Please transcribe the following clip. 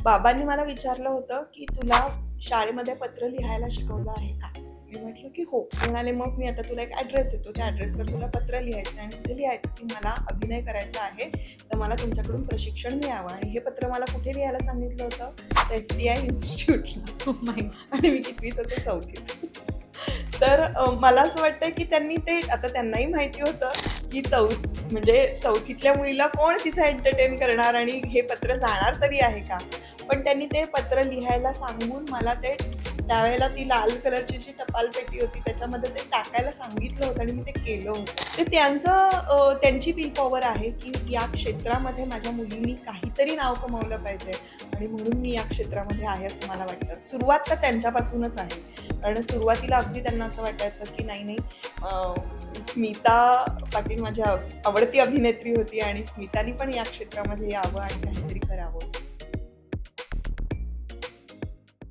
बाबांनी मला विचारलं होतं, की "तुला शाळेमध्ये पत्र लिहायला शिकवलं आहे का?" मी म्हटलं, की "हो." ते म्हणाले, "मग मी आता तुला एक ॲड्रेस देतो. त्या ॲड्रेसवर तुला पत्र लिहायचं आणि तिथे लिहायचं, की मला अभिनय करायचा आहे, तर मला तुमच्याकडून प्रशिक्षण मिळावं." आणि हे पत्र मला कुठे लिहायला सांगितलं होतं? तर FTI इन्स्टिट्यूटला. ओह माय आणि मी कितवीत होते? 4थीत. तर मला असं वाटतंय, की त्यांनी ते आता त्यांनाही माहिती होतं, की म्हणजे 4थीतल्या मुलीला कोण तिथे एंटरटेन करणार आणि हे पत्र जाणार तरी आहे का? पण त्यांनी ते पत्र लिहायला सांगून मला ते त्यावेळेला ती लाल कलरची जी टपालपेटी होती त्याच्यामध्ये ते टाकायला सांगितलं होतं आणि मी ते केलं होतं. ते त्यांची विल पॉवर आहे, की या क्षेत्रामध्ये माझ्या मुलींनी काहीतरी नाव कमावलं पाहिजे आणि म्हणून मी या क्षेत्रामध्ये आहे असं मला वाटतं. सुरुवात तर त्यांच्यापासूनच आहे. कारण सुरुवातीला अगदी त्यांना असं वाटायचं, की नाही स्मिता पाटील माझी आवडती अभिनेत्री होती आणि स्मितानी पण या क्षेत्रामध्ये यावं आणि काहीतरी करावं.